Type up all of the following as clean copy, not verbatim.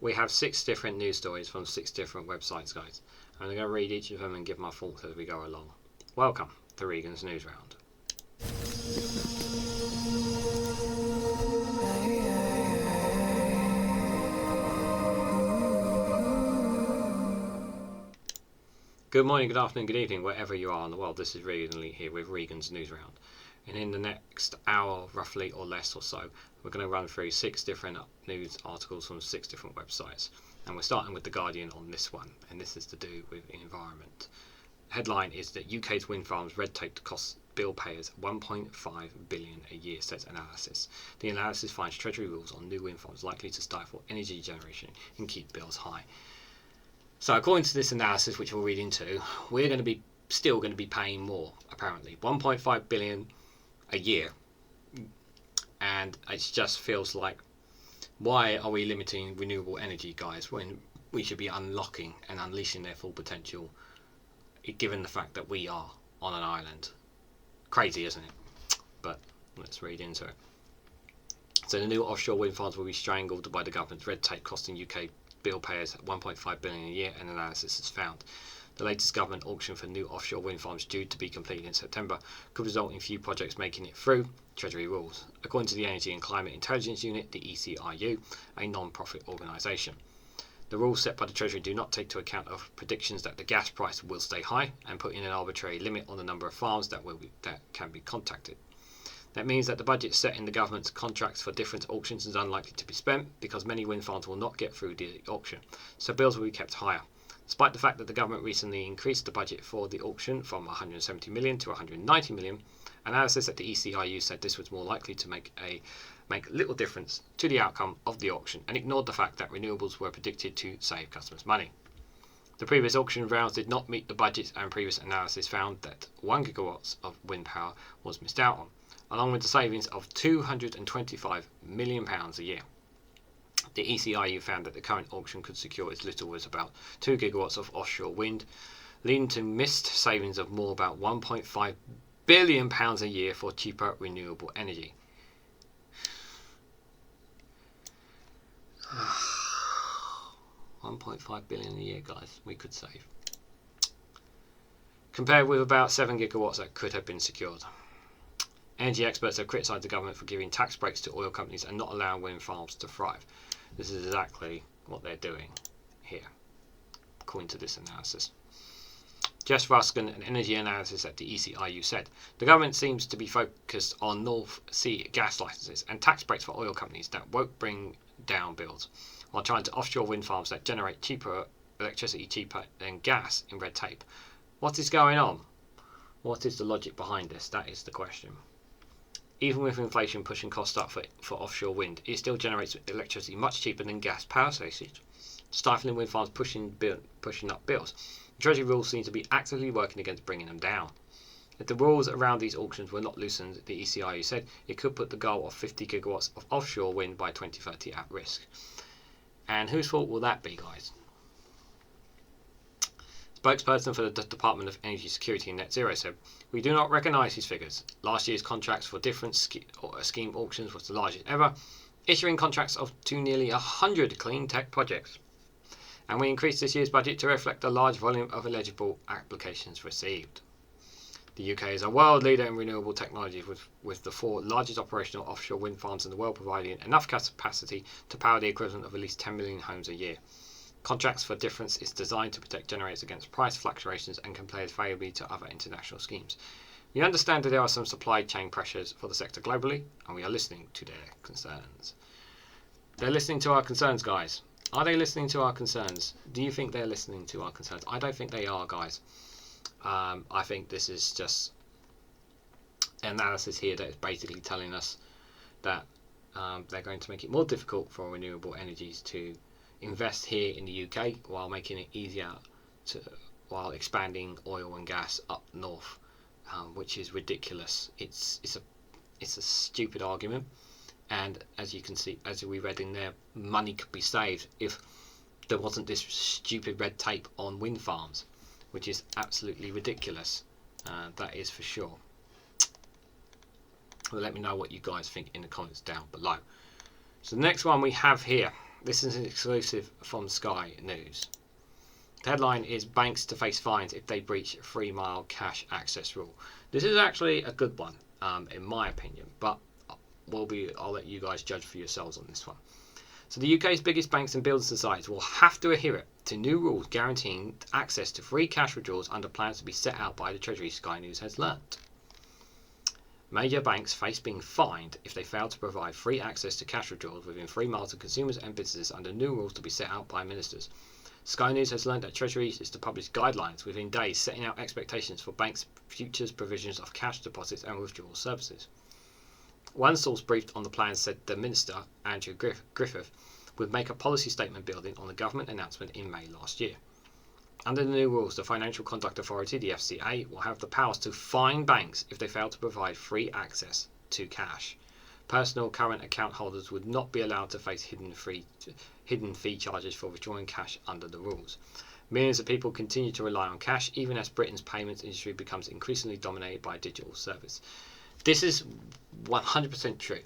we have 6 different news stories from 6 different websites, guys. I'm going to read each of them and give my thoughts as we go along. Welcome to Regan's Newsround. Good morning, good afternoon, good evening, wherever you are in the world. This is Regan here with Regan's Newsround. And in the next hour, roughly, or less or so, we're going to run through 6 different news articles from 6 different websites. And we're starting with The Guardian on this one, and this is to do with environment. Headline is that UK's Windfarm Red Tape costs bill payers $1.5 billion a year, says analysis. The analysis finds Treasury rules on new wind farms likely to stifle energy generation and keep bills high. So according to this analysis, which we'll read into, we're going to be still going to be paying more, apparently. $1.5 billion a year. And it just feels like, why are we limiting renewable energy, guys, when we should be unlocking and unleashing their full potential, given the fact that we are on an island? Crazy, isn't it? But let's read into it. So the new offshore wind farms will be strangled by the government's red tape, costing UK bill payers $1.5 billion a year, an analysis has found. The latest government auction for new offshore wind farms, due to be completed in September, could result in few projects making it through Treasury rules, according to the Energy and Climate Intelligence Unit, the ECIU, a non-profit organisation. The rules set by the Treasury do not take into account of predictions that the gas price will stay high and put in an arbitrary limit on the number of farms that can be contacted. That means that the budget set in the government's contracts for different auctions is unlikely to be spent because many wind farms will not get through the auction, so bills will be kept higher. Despite the fact that the government recently increased the budget for the auction from $170 million to $190 million, analysis at the ECIU said this was more likely to make little difference to the outcome of the auction and ignored the fact that renewables were predicted to save customers money. The previous auction rounds did not meet the budget, and previous analysis found that 1 gigawatts of wind power was missed out on, along with the savings of £225 million a year. The ECIU found that the current auction could secure as little as about 2 gigawatts of offshore wind, leading to missed savings of more about £1.5 billion a year for cheaper renewable energy. $1.5 billion a year, guys, we could save. Compared with about 7 gigawatts that could have been secured. Energy experts have criticised the government for giving tax breaks to oil companies and not allowing wind farms to thrive. This is exactly what they're doing here, according to this analysis. Jess Ruskin, an energy analyst at the ECIU, said, the government seems to be focused on North Sea gas licenses and tax breaks for oil companies that won't bring down bills, while trying to offshore wind farms that generate electricity cheaper than gas in red tape. What is going on? What is the logic behind this? That is the question. Even with inflation pushing costs up for offshore wind, it still generates electricity much cheaper than gas power stations, stifling wind farms pushing up bills. The Treasury rules seem to be actively working against bringing them down. If the rules around these auctions were not loosened, the ECIU said, it could put the goal of 50 gigawatts of offshore wind by 2030 at risk. And whose fault will that be, guys? Spokesperson for the Department of Energy Security and Net Zero said, we do not recognise these figures. Last year's contracts for different scheme auctions was the largest ever, issuing contracts to nearly 100 clean tech projects. And we increased this year's budget to reflect the large volume of eligible applications received. The UK is a world leader in renewable technologies, with the 4 largest operational offshore wind farms in the world providing enough capacity to power the equivalent of at least 10 million homes a year. Contracts for Difference is designed to protect generators against price fluctuations and compares favourably to other international schemes. We understand that there are some supply chain pressures for the sector globally, and we are listening to their concerns. They're listening to our concerns, guys. Are they listening to our concerns? Do you think they're listening to our concerns? I don't think they are, guys. I think this is just an analysis here that is basically telling us that they're going to make it more difficult for renewable energies to invest here in the UK while making it easier while expanding oil and gas up north, which is ridiculous. It's a stupid argument, and as you can see, as we read in there, money could be saved if there wasn't this stupid red tape on wind farms, which is absolutely ridiculous. That is for sure. Well, let me know what you guys think in the comments down below. So the next one we have here This is an exclusive from Sky News. The headline is banks to face fines if they breach 3 mile cash access rule. This is actually a good one, in my opinion, but I'll let you guys judge for yourselves on this one. So the UK's biggest banks and building societies will have to adhere to new rules guaranteeing access to free cash withdrawals under plans to be set out by the Treasury, Sky News has learnt. Major banks face being fined if they fail to provide free access to cash withdrawals within 3 miles of consumers and businesses under new rules to be set out by ministers. Sky News has learned that Treasury is to publish guidelines within days setting out expectations for banks' future provisions of cash deposits and withdrawal services. One source briefed on the plan said the Minister, Andrew Griffith, would make a policy statement building on the government announcement in May last year. Under the new rules, the Financial Conduct Authority, the FCA, will have the powers to fine banks if they fail to provide free access to cash. Personal current account holders would not be allowed to face hidden fee charges for withdrawing cash under the rules. Millions of people continue to rely on cash even as Britain's payments industry becomes increasingly dominated by digital service. This is 100% true.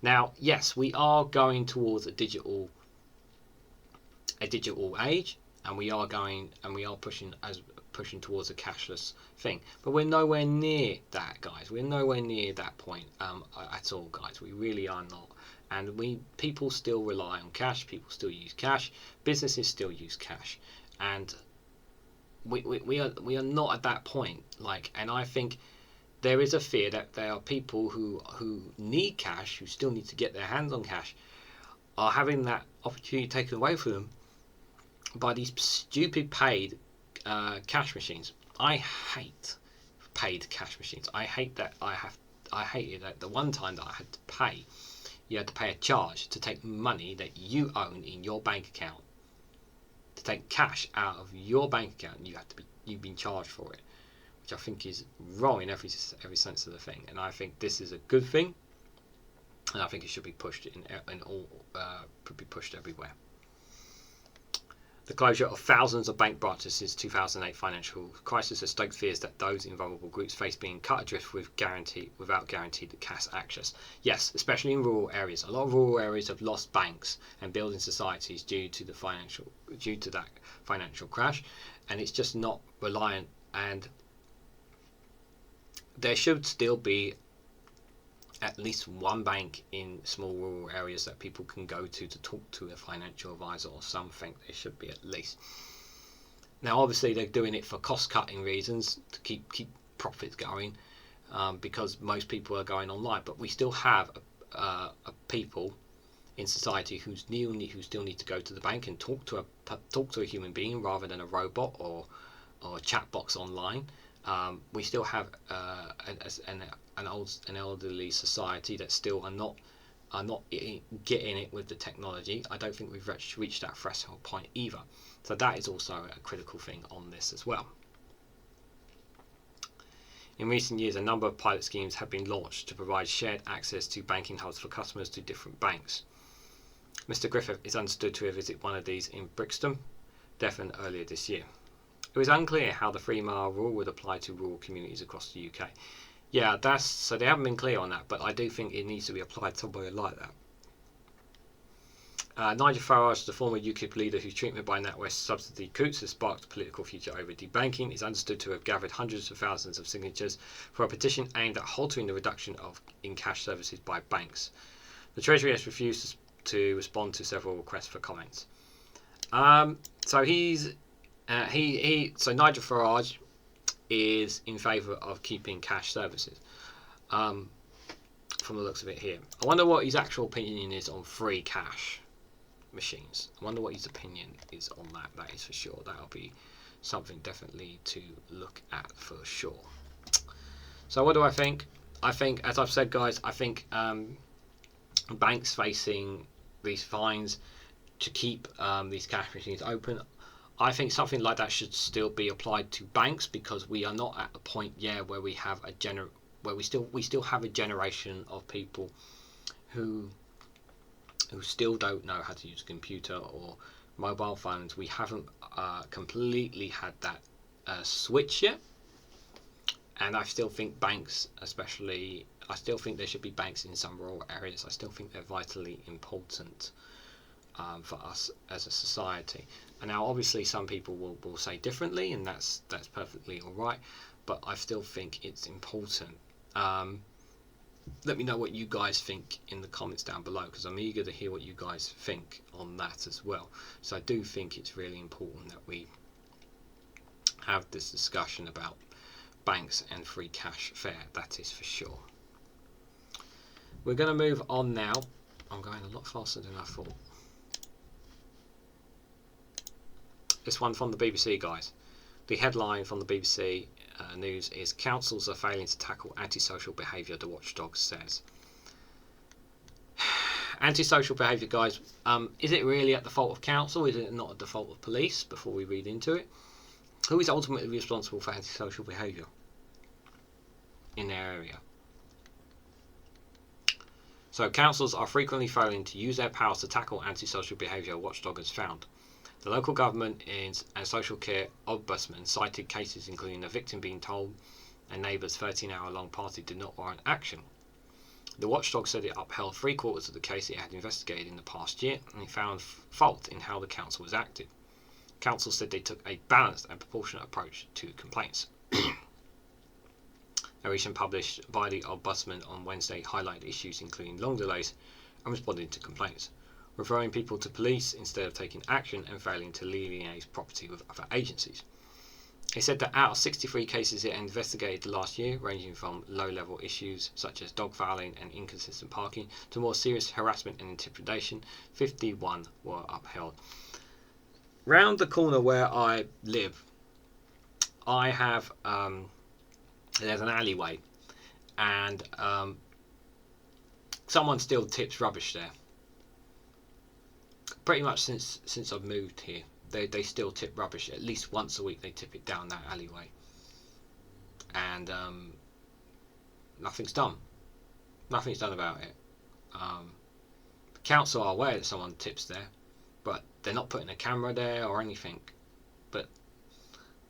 Now, yes, we are going towards a digital age, and we are pushing towards a cashless thing. But we're nowhere near that, guys. We're nowhere near that point at all, guys. We really are not. And people still rely on cash. People still use cash. Businesses still use cash. And we are not at that point. And I think there is a fear that there are people who need cash, who still need to get their hands on cash, are having that opportunity taken away from them by these stupid paid cash machines. I hate paid cash machines. I hated that the one time that I had to pay, you had to pay a charge to take money that you own in your bank account, to take cash out of your bank account, and you've been charged for it, which I think is wrong in every sense of the thing. And I think this is a good thing, and I think it should be pushed pushed everywhere. The closure of thousands of bank branches since 2008 financial crisis has stoked fears that those in vulnerable groups face being cut adrift without guaranteed cash access. Yes, especially in rural areas. A lot of rural areas have lost banks and building societies due to that financial crash, and it's just not reliant. And there should still be at least one bank in small rural areas that people can go to talk to a financial advisor or something. There should be at least. Now, obviously, they're doing it for cost-cutting reasons to keep profits going, because most people are going online. But we still have a people in society who still need to go to the bank and talk to a human being rather than a robot or a chat box online. We still have an elderly society that still are not getting it with the technology. I don't think we've reached that threshold point either. So that is also a critical thing on this as well. In recent years, a number of pilot schemes have been launched to provide shared access to banking hubs for customers to different banks. Mr. Griffith is understood to have visited one of these in Brixton, Devon, earlier this year. It was unclear how the 3 mile rule would apply to rural communities across the UK. Yeah, so they haven't been clear on that, but I do think it needs to be applied somewhere like that. Nigel Farage, the former UKIP leader whose treatment by NatWest subsidy coups has sparked a political future over debanking, is understood to have gathered hundreds of thousands of signatures for a petition aimed at halting the reduction in cash services by banks. The Treasury has refused to respond to several requests for comments. So Nigel Farage is in favour of keeping cash services, from the looks of it here. I wonder what his actual opinion is on free cash machines. I wonder what his opinion is on that. That is for sure. That'll be something definitely to look at for sure. So what do I think? I think, as I've said, guys, I think banks facing these fines to keep these cash machines open, I think something like that should still be applied to banks, because we are not at a point yet where we have we still have a generation of people who still don't know how to use a computer or mobile phones. We haven't completely had that switch yet, and I still think banks, I still think there should be banks in some rural areas. I still think they're vitally important for us as a society. And now obviously some people will say differently, and that's perfectly alright, but I still think it's important. Let me know what you guys think in the comments down below, because I'm eager to hear what you guys think on that as well. So I do think it's really important that we have this discussion about banks and free cash fair, that is for sure. We're going to move on now. I'm going a lot faster than I thought. This one from the BBC, guys. The headline from the BBC News is "Councils are failing to tackle antisocial behaviour," the watchdog says. Antisocial behaviour, guys, is it really at the fault of council? Is it not at the fault of police? Before we read into it, who is ultimately responsible for antisocial behaviour in their area? So councils are frequently failing to use their powers to tackle antisocial behaviour, watchdog has found. The local government and social care ombudsman cited cases including a victim being told a neighbour's 13-hour-long party did not warrant action. The watchdog said it upheld 3/4 of the case it had investigated in the past year, and it found fault in how the council was acted. Council said they took a balanced and proportionate approach to complaints. A recent published by the Ombudsman on Wednesday highlighted issues including long delays and responding to complaints, referring people to police instead of taking action, and failing to liaise property with other agencies. It said that out of 63 cases it investigated last year, ranging from low-level issues such as dog fouling and inconsistent parking to more serious harassment and intimidation, 51 were upheld. Round the corner where I live, I have there's an alleyway, and someone still tips rubbish there. Pretty much since I've moved here, they still tip rubbish. At least once a week they tip it down that alleyway, and nothing's done. Nothing's done about it. The council are aware that someone tips there, but they're not putting a camera there or anything. But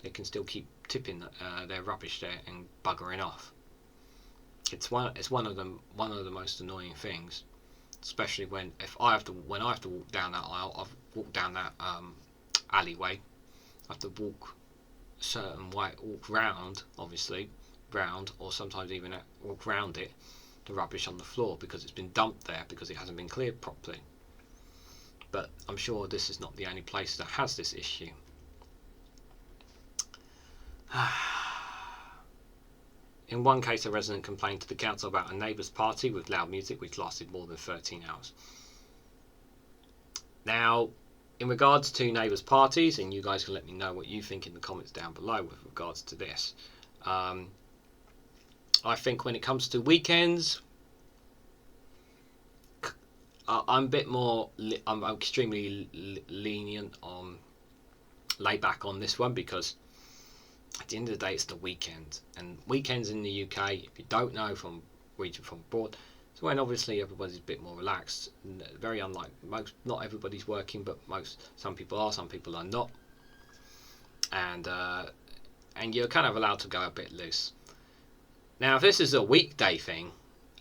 they can still keep tipping their rubbish there and buggering off. It's one of the most annoying things. Especially when I have to walk down that aisle, I've walked down that alleyway. I have to walk a certain way, walk round, obviously, round, or sometimes even walk round it, the rubbish on the floor, because it's been dumped there because it hasn't been cleared properly. But I'm sure this is not the only place that has this issue. In one case, a resident complained to the council about a neighbour's party with loud music which lasted more than 13 hours. Now, in regards to neighbours' parties, and you guys can let me know what you think in the comments down below with regards to this. I think when it comes to weekends, I'm a bit more, I'm extremely lenient on, laid back on this one, because at the end of the day, it's the weekend, and weekends in the UK, if you don't know from region from abroad, it's when obviously everybody's a bit more relaxed. Very unlike most, not everybody's working, but some people are, some people are not, and you're kind of allowed to go a bit loose. Now, if this is a weekday thing,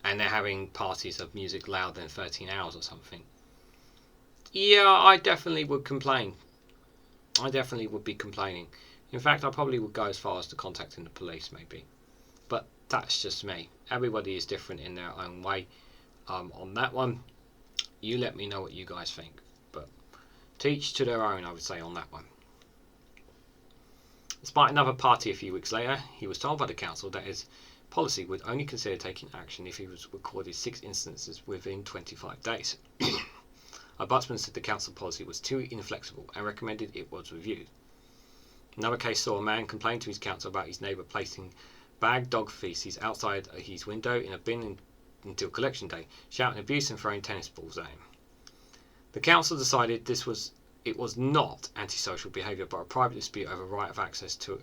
and they're having parties of music louder than 13 hours or something, yeah, I definitely would complain. I definitely would be complaining. In fact, I probably would go as far as to contacting the police, maybe. But that's just me. Everybody is different in their own way on that one. You let me know what you guys think. But to each to their own, I would say, on that one. Despite another party a few weeks later, he was told by the council that his policy would only consider taking action if he was recorded 6 instances within 25 days. Ombudsman said the council policy was too inflexible and recommended it was reviewed. Another case saw a man complain to his council about his neighbour placing bagged dog faeces outside his window in a bin until collection day, shouting abuse and throwing tennis balls at him. The council decided it was not antisocial behaviour, but a private dispute over right of access to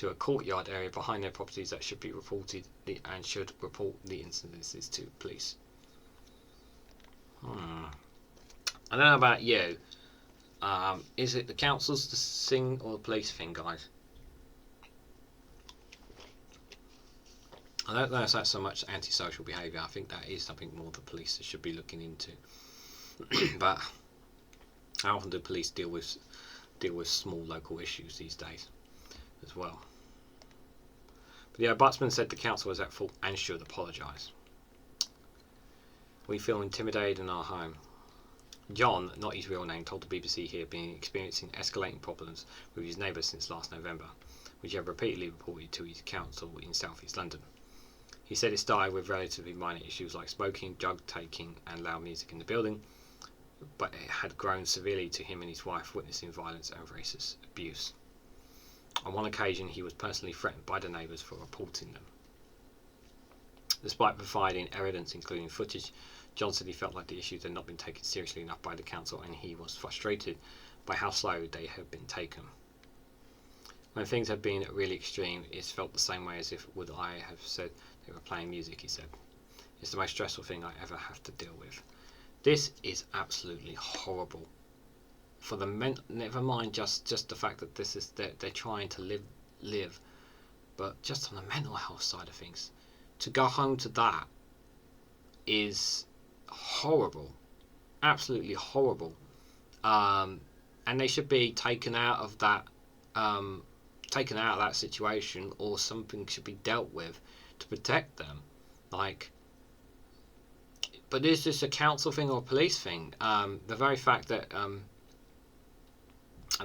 a courtyard area behind their properties that should be reported and should report the incidences to police. I don't know about you. Is it the council's thing or the police thing, guys? I don't know if that's so much antisocial behaviour. I think that is something more the police should be looking into. But How often do police deal with small local issues these days as well? But the Ombudsman said the council was at fault and should apologise. We feel intimidated in our home. John, not his real name, told the BBC he had been experiencing escalating problems with his neighbours since last November, which he had repeatedly reported to his council in South East London. He said it started with relatively minor issues like smoking, drug taking and loud music in the building, but it had grown severely to him and his wife witnessing violence and racist abuse. On one occasion he was personally threatened by the neighbours for reporting them. Despite providing evidence including footage, John said he felt like the issues had not been taken seriously enough by the council and he was frustrated by how slow they had been taken. When things had been really extreme, it's felt the same way as if would I have said they were playing music, he said. It's the most stressful thing I ever have to deal with. This is absolutely horrible. For the never mind just the fact that this is they're trying to live, but just on the mental health side of things, to go home to that is horrible, absolutely horrible. And they should be taken out of that situation, or something should be dealt with to protect them. But is this a council thing or a police thing? The very fact that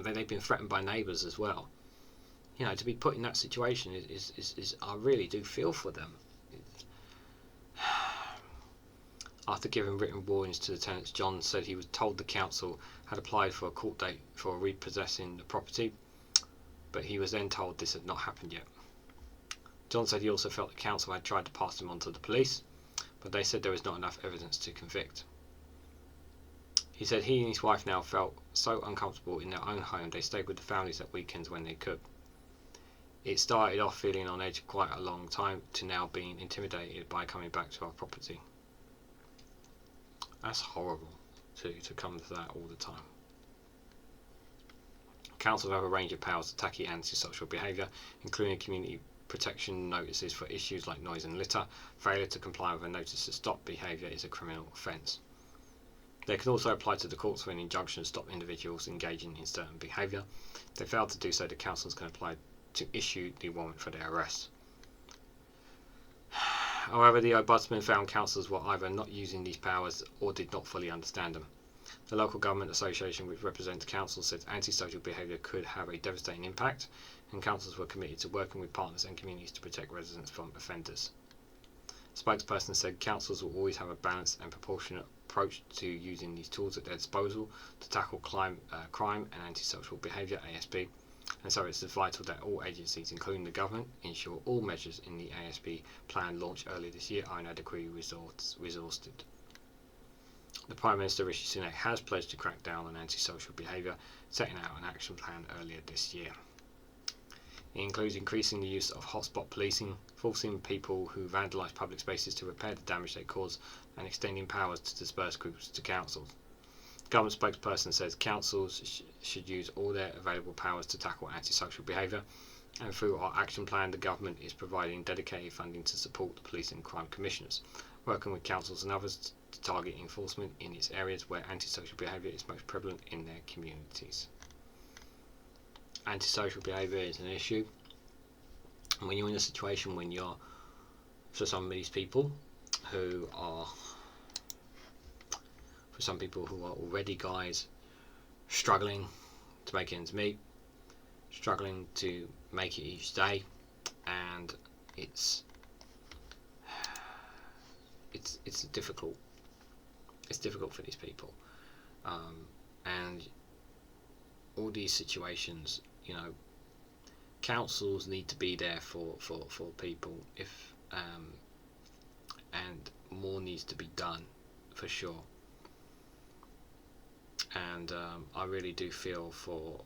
they've been threatened by neighbours as well, to be put in that situation is I really do feel for them. After giving written warnings to the tenants, John said he was told the council had applied for a court date for repossessing the property, but he was then told this had not happened yet. John said he also felt the council had tried to pass him on to the police, but they said there was not enough evidence to convict. He said he and his wife now felt so uncomfortable in their own home they stayed with the families at weekends when they could. It started off feeling on edge quite a long time to now being intimidated by coming back to our property. That's horrible to come to that all the time. Councils have a range of powers to tackle antisocial behaviour, including community protection notices for issues like noise and litter. Failure to comply with a notice to stop behaviour is a criminal offence. They can also apply to the courts for an injunction to stop individuals engaging in certain behaviour. If they fail to do so, the councils can apply to issue the warrant for their arrest. However, the Ombudsman found councils were either not using these powers or did not fully understand them. The local government association, which represents councils, said antisocial behaviour could have a devastating impact, and councils were committed to working with partners and communities to protect residents from offenders. A spokesperson said councils will always have a balanced and proportionate approach to using these tools at their disposal to tackle crime and antisocial behaviour, ASB, and so it's vital that all agencies, including the government, ensure all measures in the ASB plan launched earlier this year are inadequately resourced. The Prime Minister Rishi Sunak has pledged to crack down on antisocial behaviour, setting out an action plan earlier this year. It includes increasing the use of hotspot policing, forcing people who vandalise public spaces to repair the damage they cause, and extending powers to disperse groups to councils. The government spokesperson says councils should use all their available powers to tackle antisocial behaviour, and through our action plan the government is providing dedicated funding to support the police and crime commissioners, working with councils and others to target enforcement in its areas where antisocial behaviour is most prevalent in their communities. Antisocial behaviour is an issue, and when you're in a situation when you're, for some of these people who are, already guys struggling to make ends meet, struggling to make it each day, and it's difficult. It's difficult for these people, and all these situations, councils need to be there for people, and more needs to be done for sure. And I really do feel for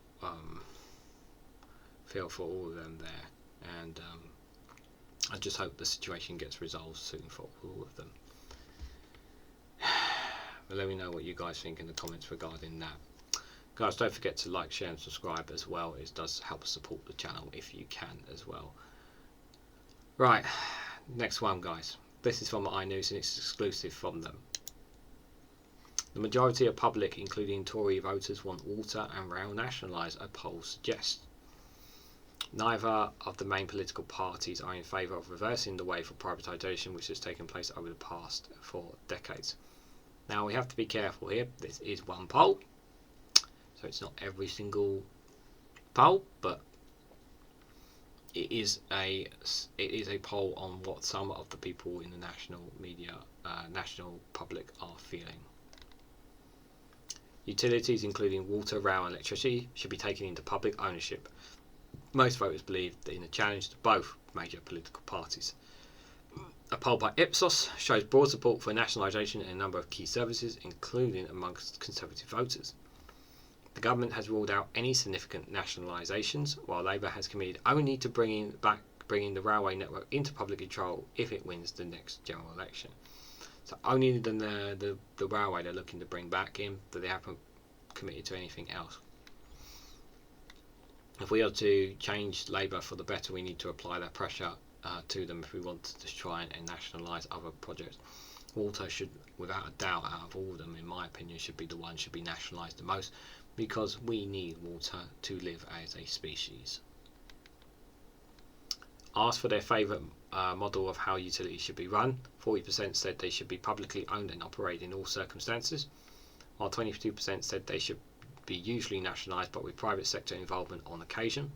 all of them there, and I just hope the situation gets resolved soon for all of them. But let me know what you guys think in the comments regarding that. Guys, don't forget to like, share and subscribe as well. It does help support the channel if you can as well. Right, next one guys. This is from iNews and it's exclusive from them. The majority of public, including Tory voters, want water and rail nationalised, a poll suggests. Neither of the main political parties are in favour of reversing the wave of privatisation which has taken place over the past 4 decades. Now we have to be careful here. This is one poll, so it's not every single poll, but it is a poll on what some of the people in the national media, national public are feeling. Utilities, including water, rail and electricity, should be taken into public ownership. Most voters believe in a challenge to both major political parties. A poll by Ipsos shows broad support for nationalisation in a number of key services, including amongst Conservative voters. The government has ruled out any significant nationalisations, while Labour has committed only to bringing the railway network into public control if it wins the next general election. So only the railway they're looking to bring back in, but they haven't committed to anything else. If we are to change Labour for the better, we need to apply that pressure to them if we want to try and nationalise other projects. Water should, without a doubt, out of all of them, in my opinion, should be nationalised the most, because we need water to live as a species. Asked for their favourite model of how utilities should be run, 40% said they should be publicly owned and operated in all circumstances, while 22% said they should be usually nationalised but with private sector involvement on occasion,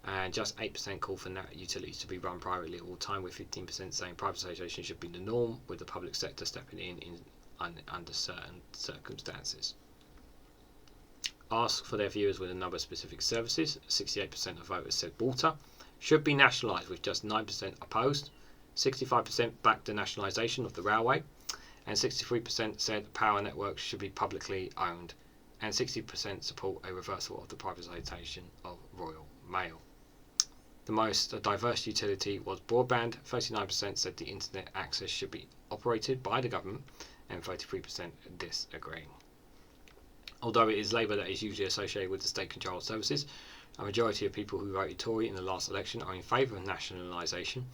and just 8% call for utilities to be run privately all the time, with 15% saying privatisation should be the norm, with the public sector stepping in under certain circumstances. Asked for their views with a number of specific services, 68% of voters said water should be nationalised, with just 9% opposed, 65% backed the nationalisation of the railway, and 63% said power networks should be publicly owned, and 60% support a reversal of the privatisation of Royal Mail. The most diverse utility was broadband. 39% said the internet access should be operated by the government, and 33% disagree. Although it is Labour that is usually associated with the state-controlled services, a majority of people who voted Tory in the last election are in favour of nationalisation,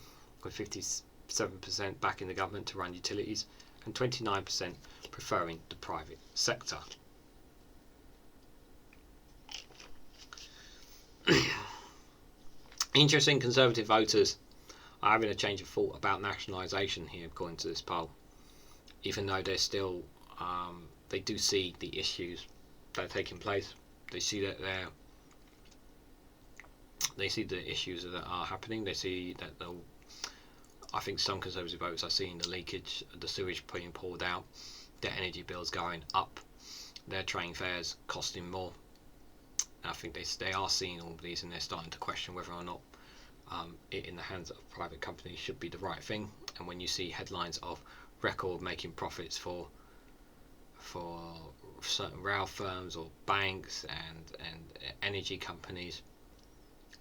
with 57% backing the government to run utilities and 29% preferring the private sector. Interesting, Conservative voters are having a change of thought about nationalisation here, according to this poll, even though they're still they do see the issues that are taking place. They see that they see the issues that are happening. They see that I think some Conservative voters are seeing the leakage, the sewage being poured out, their energy bills going up, their train fares costing more. I think they are seeing all of these, and they're starting to question whether or not it in the hands of private companies should be the right thing. And when you see headlines of record-making profits for certain rail firms or banks and energy companies,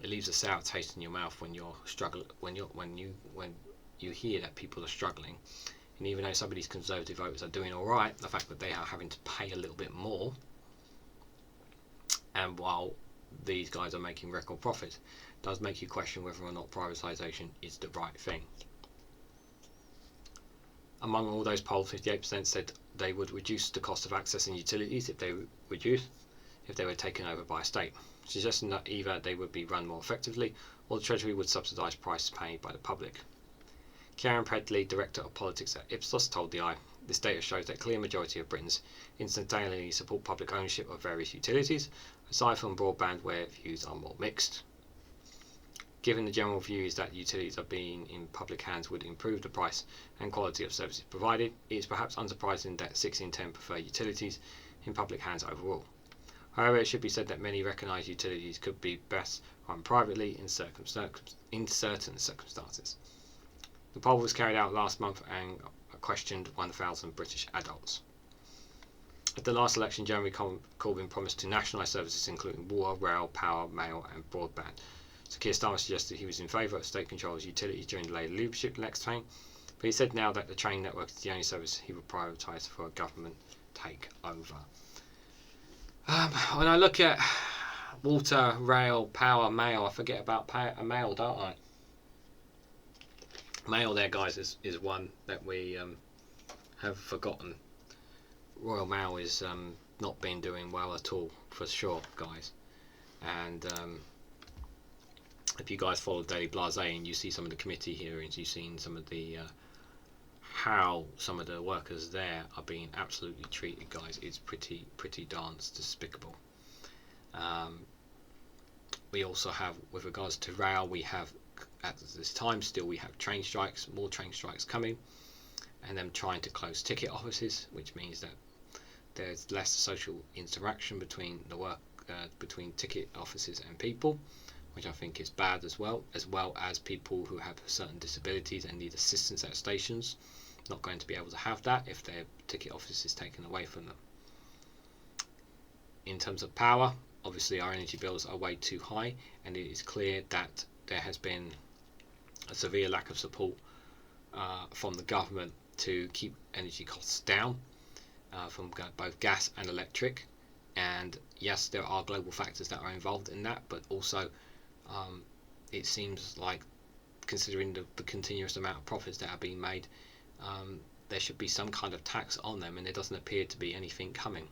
it leaves a sour taste in your mouth when you hear that people are struggling. And even though some of these Conservative voters are doing all right, the fact that they are having to pay a little bit more, and while these guys are making record profits, does make you question whether or not privatisation is the right thing. Among all those polled, 58% said they would reduce the cost of accessing utilities if they were taken over by a state, suggesting that either they would be run more effectively or the Treasury would subsidise prices paid by the public. Karen Pedley, Director of Politics at Ipsos, told the Eye, "This data shows that a clear majority of Britons instantaneously support public ownership of various utilities, aside from broadband where views are more mixed. Given the general view is that utilities are being in public hands would improve the price and quality of services provided, it is perhaps unsurprising that 6 in 10 prefer utilities in public hands overall. However, it should be said that many recognise utilities could be best run privately in certain circumstances." The poll was carried out last month and questioned 1,000 British adults. At the last election, Jeremy Corbyn promised to nationalise services including water, rail, power, mail and broadband. So Keir Starmer suggested he was in favour of state control of utilities during the Labour leadership next time, but he said now that the train network is the only service he would prioritise for a government takeover. When I look at water, rail, power, mail, I forget about mail, don't I? Mail there, guys, is one that we have forgotten. Royal Mail is not been doing well at all, for sure, guys. And if you guys follow Daily Blase and you see some of the committee hearings, you've seen some of the how some of the workers there are being absolutely treated, guys. It's pretty darn despicable. We also have, with regards to rail, we have at this time still we have train strikes, more train strikes coming, and them trying to close ticket offices, which means that there's less social interaction between between ticket offices and people, which I think is bad, as well as people who have certain disabilities and need assistance at stations not going to be able to have that if their ticket office is taken away from them. In terms of power, obviously our energy bills are way too high, and it is clear that there has been a severe lack of support from the government to keep energy costs down from both gas and electric. And yes, there are global factors that are involved in that, but also it seems like, considering the continuous amount of profits that are being made, there should be some kind of tax on them, and there doesn't appear to be anything coming.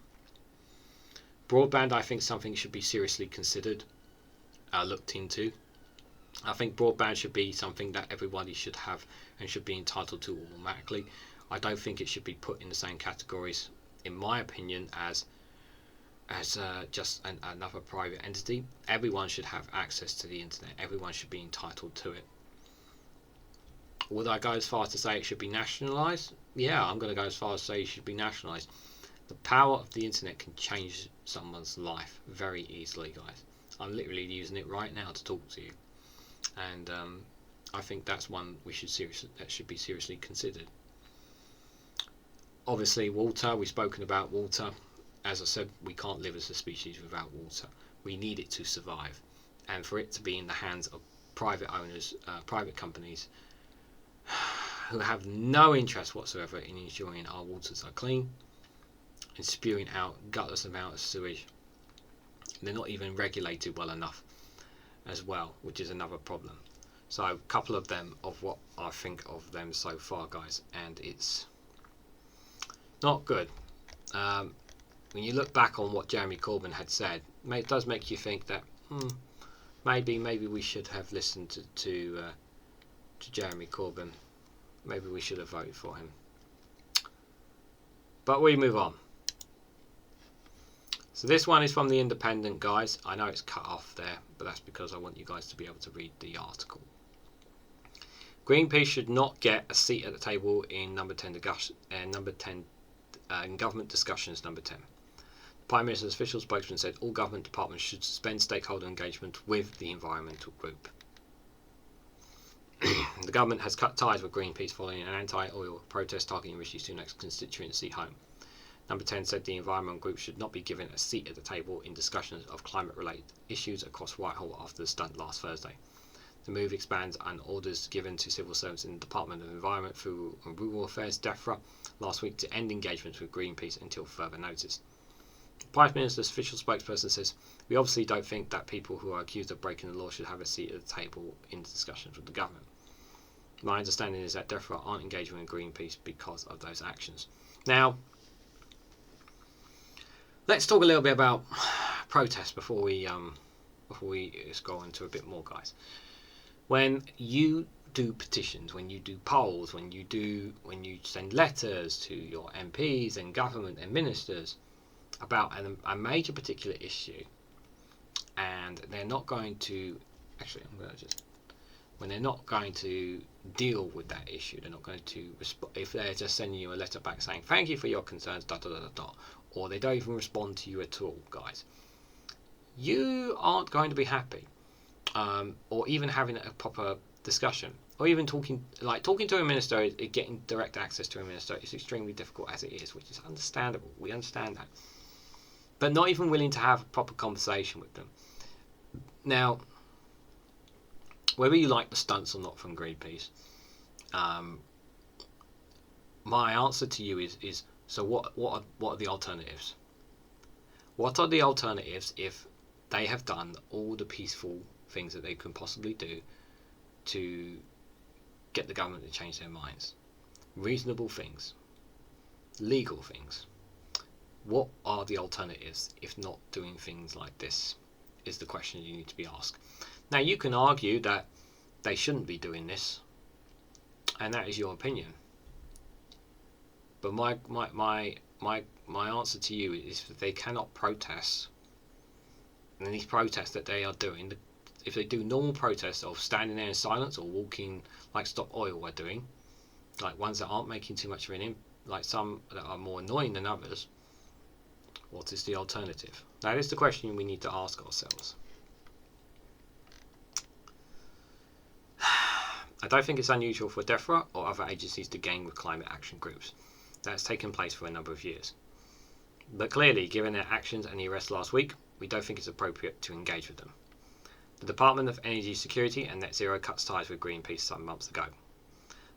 Broadband, I think something should be seriously considered, looked into. I think broadband should be something that everybody should have and should be entitled to automatically. I don't think it should be put in the same categories, in my opinion, as just another private entity. Everyone should have access to the internet. Everyone should be entitled to it. Would I go as far as to say it should be nationalised? Yeah, I'm going to go as far as to say it should be nationalised. The power of the internet can change someone's life very easily, guys. I'm literally using it right now to talk to you, and I think that's one that should be seriously considered. Obviously, water. We've spoken about water. As I said, we can't live as a species without water. We need it to survive, and for it to be in the hands of private owners, private companies, who have no interest whatsoever in ensuring our waters are clean and spewing out gutless amount of sewage. They're not even regulated well enough as well, which is another problem. So a couple of them of what I think of them so far, guys, and it's not good. When you look back on what Jeremy Corbyn had said, it does make you think that maybe we should have listened to Jeremy Corbyn. Maybe we should have voted for him. But we move on. So this one is from The Independent, guys. I know it's cut off there, but that's because I want you guys to be able to read the article. Greenpeace should not get a seat at the table in number 10 in government discussions. Number 10. The Prime Minister's official spokesman said all government departments should suspend stakeholder engagement with the environmental group. The government has cut ties with Greenpeace following an anti-oil protest targeting Rishi Sunak's constituency home. Number 10 said the environment group should not be given a seat at the table in discussions of climate-related issues across Whitehall after the stunt last Thursday. The move expands on orders given to civil servants in the Department of Environment, Food and Rural Affairs (DEFRA) last week to end engagements with Greenpeace until further notice. The Prime Minister's official spokesperson says, "We obviously don't think that people who are accused of breaking the law should have a seat at the table in discussions with the government. My understanding is that DEFRA aren't engaging with Greenpeace because of those actions." Now, let's talk a little bit about protests before we just go into a bit more, guys. When you do petitions, when you do polls, when you send letters to your MPs and government and ministers about a major particular issue, and they're not going to when they're not going to deal with that issue, they're not going to if they're just sending you a letter back saying thank you for your concerns, or they don't even respond to you at all, guys, you aren't going to be happy. Or even having a proper discussion, or even talking to a minister, getting direct access to a minister is extremely difficult as it is, which is understandable. We understand that, but not even willing to have a proper conversation with them. Now, whether you like the stunts or not from Greenpeace, my answer to you is so what are the alternatives? What are the alternatives if they have done all the peaceful things that they can possibly do to get the government to change their minds? Reasonable things, legal things. What are the alternatives if not doing things like this, is the question you need to be asked. Now, you can argue that they shouldn't be doing this, and that is your opinion. But my answer to you is that they cannot protest, and these protests that they are doing, if they do normal protests of standing there in silence or walking like Stop Oil were doing, like ones that aren't making too much of an impact, like some that are more annoying than others, what is the alternative? That is the question we need to ask ourselves. I don't think it's unusual for DEFRA or other agencies to gang with climate action groups. That has taken place for a number of years. But clearly, given their actions and the arrest last week, we don't think it's appropriate to engage with them. The Department of Energy Security and Net Zero cuts ties with Greenpeace some months ago.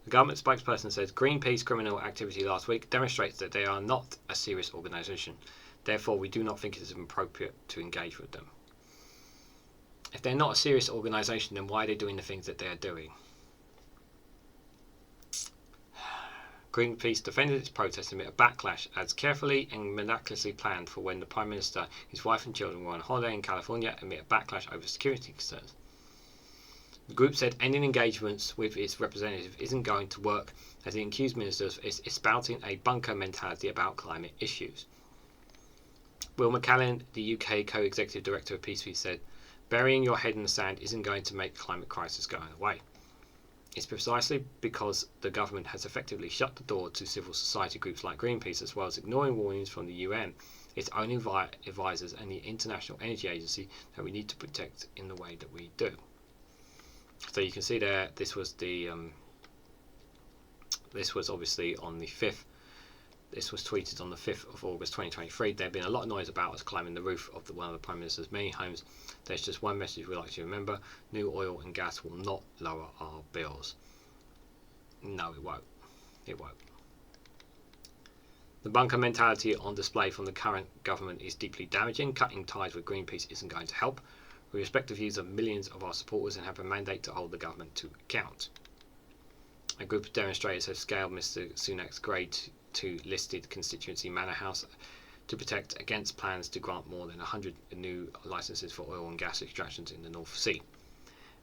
The government spokesperson says Greenpeace criminal activity last week demonstrates that they are not a serious organisation. Therefore, we do not think it is appropriate to engage with them. If they're not a serious organisation, then why are they doing the things that they are doing? Greenpeace defended its protest amid a backlash as carefully and meticulously planned for when the Prime Minister, his wife and children were on holiday in California amid a backlash over security concerns. The group said ending engagements with its representative isn't going to work as the accused minister is espouting a bunker mentality about climate issues. Will McCallan, the UK co-executive director of Peace said, "Burying your head in the sand isn't going to make the climate crisis go away. It's precisely because the government has effectively shut the door to civil society groups like Greenpeace, as well as ignoring warnings from the UN, its own advisors and the International Energy Agency, that we need to protect in the way that we do." So you can see there, this was obviously on the 5th. This was tweeted on the 5th of August 2023. There had been a lot of noise about us climbing the roof of one of the Prime Minister's many homes. There's just one message we'd like you to remember: new oil and gas will not lower our bills. No, it won't. It won't. The bunker mentality on display from the current government is deeply damaging. Cutting ties with Greenpeace isn't going to help. We respect the views of millions of our supporters and have a mandate to hold the government to account. A group of demonstrators have scaled Mr Sunak's Grade 2 listed constituency Manor House to protect against plans to grant more than 100 new licenses for oil and gas extractions in the North Sea.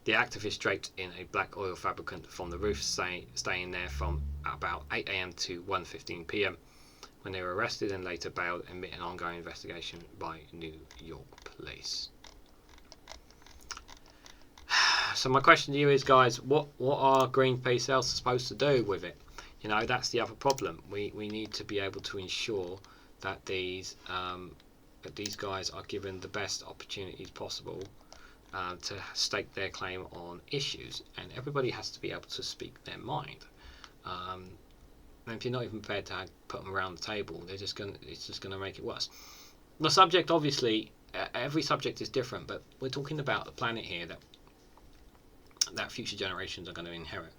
The activists draped in a black oil fabricant from the roof, staying there from about 8 AM to 1:15 PM when they were arrested and later bailed amid an ongoing investigation by New York police. So my question to you is, guys, what are Greenpeace else supposed to do with it? You know, that's the other problem. We need to be able to ensure that these guys are given the best opportunities possible to stake their claim on issues, and everybody has to be able to speak their mind. And if you're not even prepared to put them around the table, it's just gonna make it worse. The subject, obviously, every subject is different, but we're talking about the planet here that future generations are going to inherit.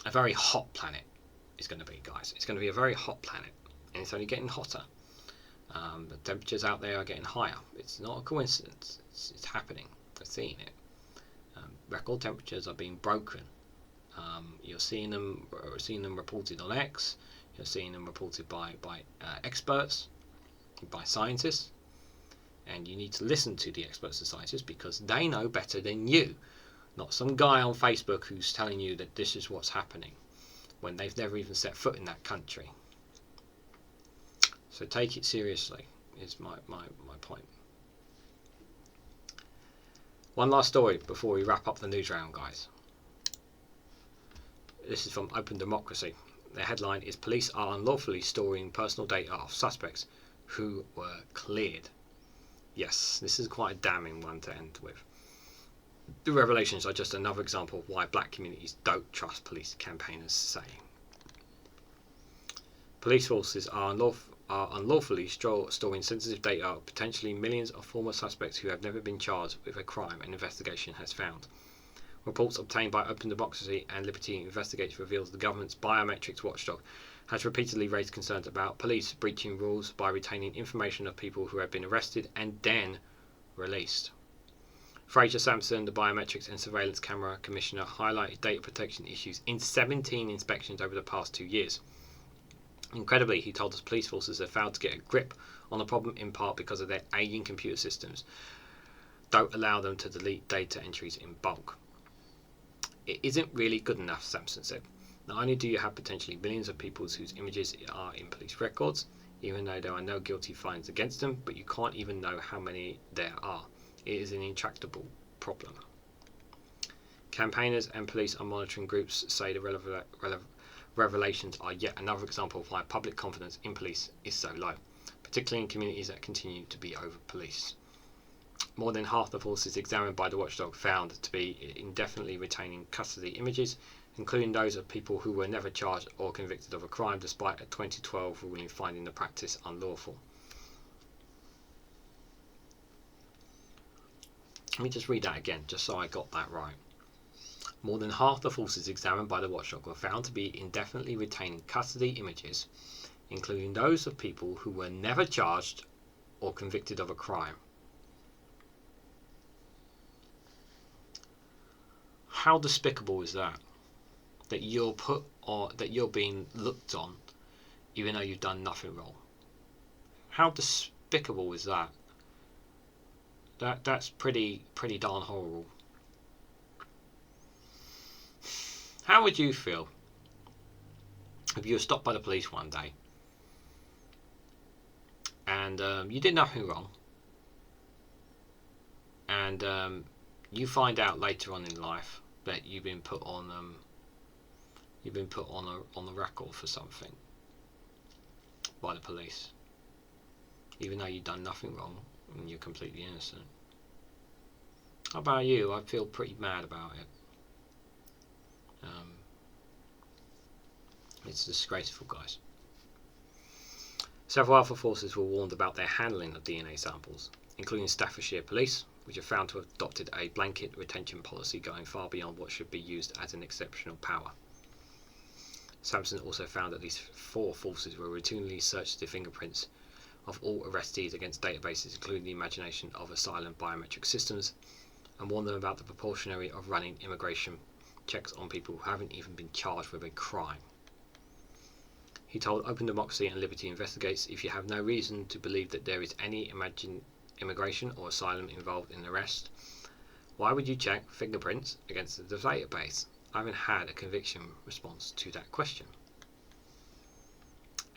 A very hot planet is going to be, guys. It's going to be a very hot planet, and it's only getting hotter. The temperatures out there are getting higher. It's not a coincidence. It's happening. We're seeing it. Record temperatures are being broken. You're seeing them reported on X. You're seeing them reported by experts, by scientists, and you need to listen to the experts and scientists because they know better than you. Not some guy on Facebook who's telling you that this is what's happening when they've never even set foot in that country. So take it seriously, is my point. One last story before we wrap up the news round, guys. This is from Open Democracy. The headline is "Police are unlawfully storing personal data of suspects who were cleared." Yes, this is quite a damning one to end with. The revelations are just another example of why black communities don't trust police, campaigners say. Police forces are unlawfully storing sensitive data of potentially millions of former suspects who have never been charged with a crime an investigation has found. Reports obtained by Open Democracy and Liberty Investigates reveals the government's biometrics watchdog has repeatedly raised concerns about police breaching rules by retaining information of people who have been arrested and then released. Fraser Sampson, the Biometrics and Surveillance Camera Commissioner, highlighted data protection issues in 17 inspections over the past 2 years. Incredibly, he told us police forces have failed to get a grip on the problem in part because of their aging computer systems don't allow them to delete data entries in bulk. It isn't really good enough, Sampson said. Not only do you have potentially millions of people whose images are in police records, even though there are no guilty fines against them, but you can't even know how many there are. It is an intractable problem. Campaigners and police and monitoring groups say the revelations are yet another example of why public confidence in police is so low, particularly in communities that continue to be over-policed. More than half the forces examined by the watchdog found to be indefinitely retaining custody images, including those of people who were never charged or convicted of a crime, despite a 2012 ruling finding the practice unlawful. Let me just read that again, just so I got that right. More than half the forces examined by the watchdog were found to be indefinitely retaining custody images, including those of people who were never charged or convicted of a crime. How despicable is that? That you're being looked on, even though you've done nothing wrong. How despicable is that? That's pretty darn horrible. How would you feel if you were stopped by the police one day and you did nothing wrong, and you find out later on in life that you've been put on the record for something by the police, even though you've done nothing wrong and you're completely innocent? How about you? I feel pretty mad about it. It's disgraceful, guys. Several other forces were warned about their handling of DNA samples, including Staffordshire Police, which are found to have adopted a blanket retention policy going far beyond what should be used as an exceptional power. Sampson also found at least 4 forces were routinely searched the fingerprints of all arrestees against databases, including the imagination of asylum biometric systems, and warned them about the proportionality of running immigration checks on people who haven't even been charged with a crime. He told Open Democracy and Liberty Investigates, if you have no reason to believe that there is any immigration or asylum involved in the arrest, why would you check fingerprints against the database? I haven't had a conviction response to that question.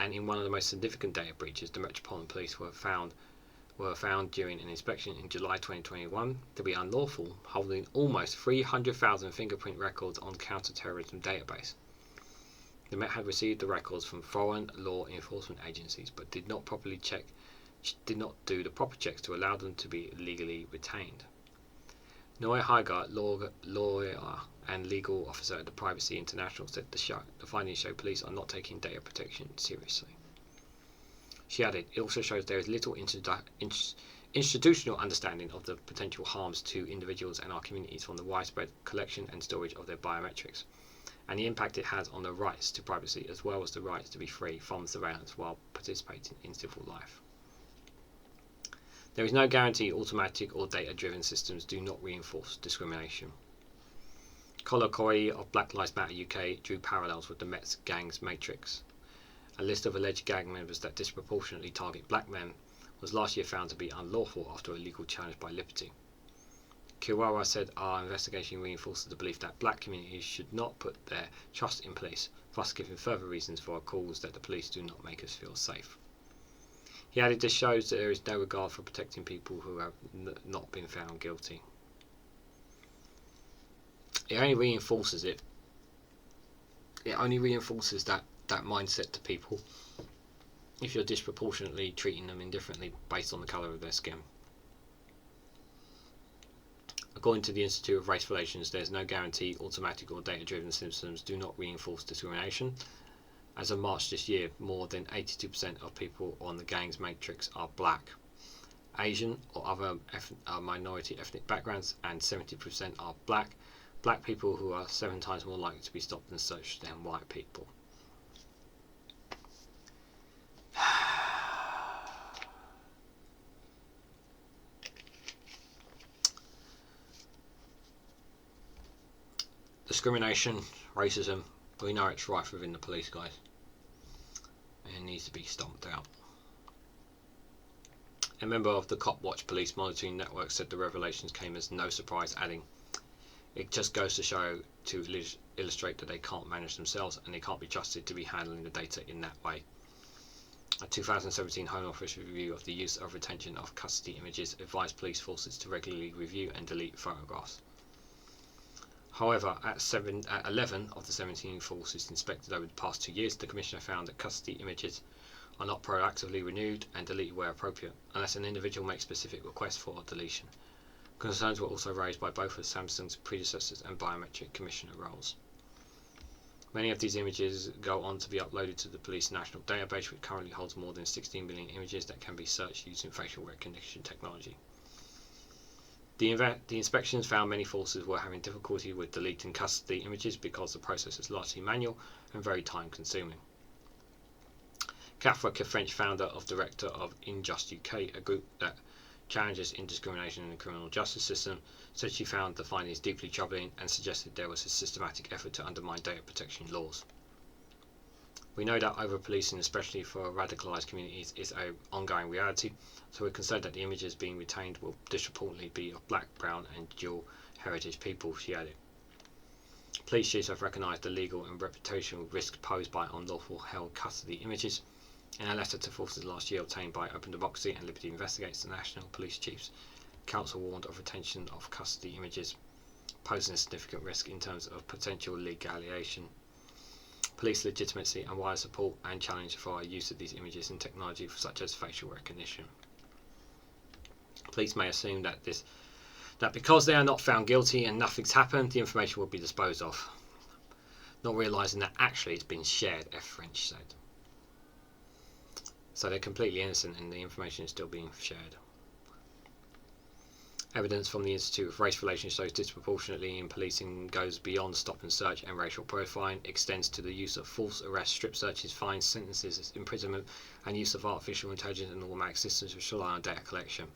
And in one of the most significant data breaches, the Metropolitan Police were found during an inspection in July 2021 to be unlawful, holding almost 300,000 fingerprint records on counter-terrorism database. The Met had received the records from foreign law enforcement agencies, but did not do the proper checks to allow them to be legally retained. Noah Hygar, lawyer and legal officer at the Privacy International, said the findings show police are not taking data protection seriously. She added, it also shows there is little institutional understanding of the potential harms to individuals and our communities from the widespread collection and storage of their biometrics, and the impact it has on their rights to privacy as well as the rights to be free from surveillance while participating in civil life. There is no guarantee automatic or data-driven systems do not reinforce discrimination. Colin Corey of Black Lives Matter UK drew parallels with the Met's gangs matrix. A list of alleged gang members that disproportionately target black men was last year found to be unlawful after a legal challenge by Liberty. Kiwara said our investigation reinforces the belief that black communities should not put their trust in police, thus giving further reasons for our calls that the police do not make us feel safe. He added this shows that there is no regard for protecting people who have not been found guilty. It only reinforces it. It only reinforces that mindset to people if you're disproportionately treating them indifferently based on the colour of their skin. According to the Institute of Race Relations, there is no guarantee automatic or data-driven systems do not reinforce discrimination. As of March this year, more than 82% of people on the gang's matrix are black, Asian or other minority ethnic backgrounds, and 70% are black people who are 7 times more likely to be stopped and searched than white people. Discrimination, racism, we know it's rife within the police, guys. needs to be stomped out. A member of the Cop Watch police monitoring network said the revelations came as no surprise, adding, "It just goes to show, to illustrate that they can't manage themselves and they can't be trusted to be handling the data in that way." A 2017 Home Office review of the use of retention of custody images advised police forces to regularly review and delete photographs. However, at 11 of the 17 forces inspected over the past 2 years, the Commissioner found that custody images are not proactively renewed and deleted where appropriate, unless an individual makes specific requests for deletion. Concerns were also raised by both of Samsung's predecessors and biometric commissioner roles. Many of these images go on to be uploaded to the police national database, which currently holds more than 16 million images that can be searched using facial recognition technology. The inspections found many forces were having difficulty with deleting custody images because the process is largely manual and very time consuming. Catherine, French founder of director of Injust UK, a group that challenges indiscrimination in the criminal justice system, said she found the findings deeply troubling and suggested there was a systematic effort to undermine data protection laws. "We know that over-policing, especially for radicalised communities, is an ongoing reality, so we're concerned that the images being retained will disproportionately be of black, brown and dual heritage people," she added. Police chiefs have recognised the legal and reputational risk posed by unlawful held custody images. In a letter to forces last year obtained by Open Democracy and Liberty Investigates, the National Police Chiefs Council warned of retention of custody images posing a significant risk in terms of potential legalisation, police legitimacy and wider support, and challenge for our use of these images in technology such as facial recognition. Police may assume that because they are not found guilty and nothing's happened, the information will be disposed of, not realising that actually it's been shared, F. French said. So they're completely innocent and the information is still being shared. Evidence from the Institute of Race Relations shows disproportionately in policing goes beyond stop and search and racial profiling, extends to the use of false arrest, strip searches, fines, sentences, imprisonment, and use of artificial intelligence and automatic systems which rely on data collection.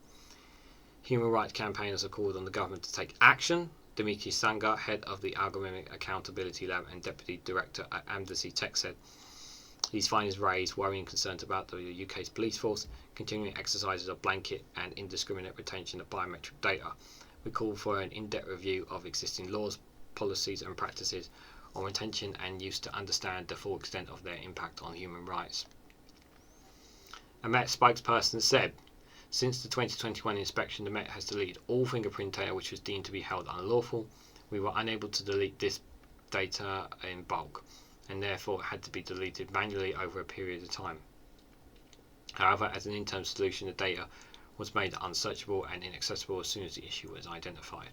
Human rights campaigners have called on the government to take action. Dimitri Sanga, head of the Algorithmic Accountability Lab and deputy director at Amnesty Tech, said, "These findings raise worrying concerns about the UK's police force continuing exercises of blanket and indiscriminate retention of biometric data. We call for an in-depth review of existing laws, policies and practices on retention and use to understand the full extent of their impact on human rights." A Met spokesperson said, "Since the 2021 inspection, the Met has deleted all fingerprint data which was deemed to be held unlawful. We were unable to delete this data in bulk, and therefore had to be deleted manually over a period of time. However, as an interim solution, the data was made unsearchable and inaccessible as soon as the issue was identified."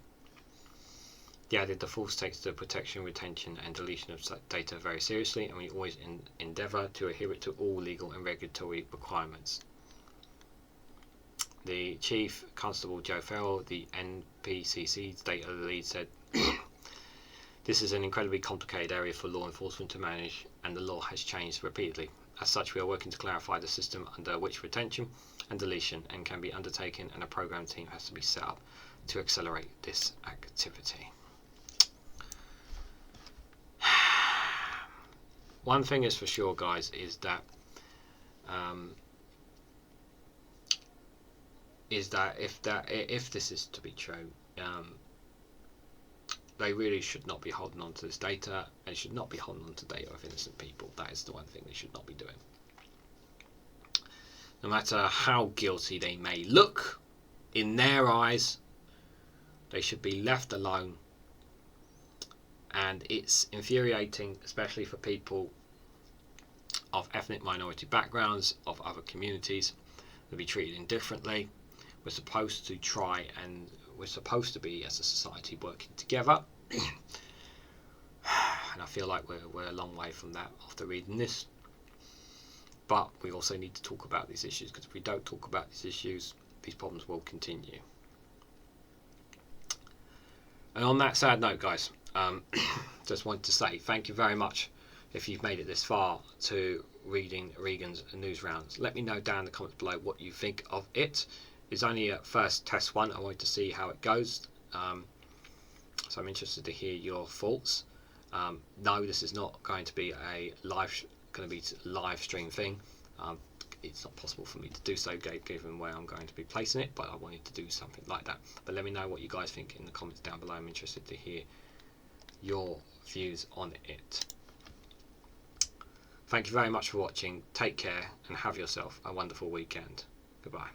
He added, "The force takes the protection, retention and deletion of such data very seriously, and we always endeavour to adhere to all legal and regulatory requirements." The Chief Constable Joe Farrell, the NPCC's data lead, said, "This is an incredibly complicated area for law enforcement to manage, and the law has changed repeatedly. As such, we are working to clarify the system under which retention and deletion can be undertaken, and a program team has to be set up to accelerate this activity." One thing is for sure, guys, is that if this is to be true, they really should not be holding on to this data, and should not be holding on to data of innocent people. That is the one thing they should not be doing. No matter how guilty they may look in their eyes, they should be left alone. And it's infuriating, especially for people of ethnic minority backgrounds, of other communities, to be treated indifferently. We're supposed to try, and we're supposed to be, as a society, working together. And I feel like we're a long way from that after reading this. But we also need to talk about these issues, because if we don't talk about these issues, these problems will continue. And on that sad note, guys, just wanted to say thank you very much if you've made it this far to reading Regan's Newsround. Let me know down in the comments below what you think of it. It's only a first test one. I wanted to see how it goes, so I'm interested to hear your thoughts. No, this is not going to be a live stream thing. It's not possible for me to do so given where I'm going to be placing it, but I wanted to do something like that. But let me know what you guys think in the comments down below. I'm interested to hear your views on it. Thank you very much for watching. Take care and have yourself a wonderful weekend. Goodbye.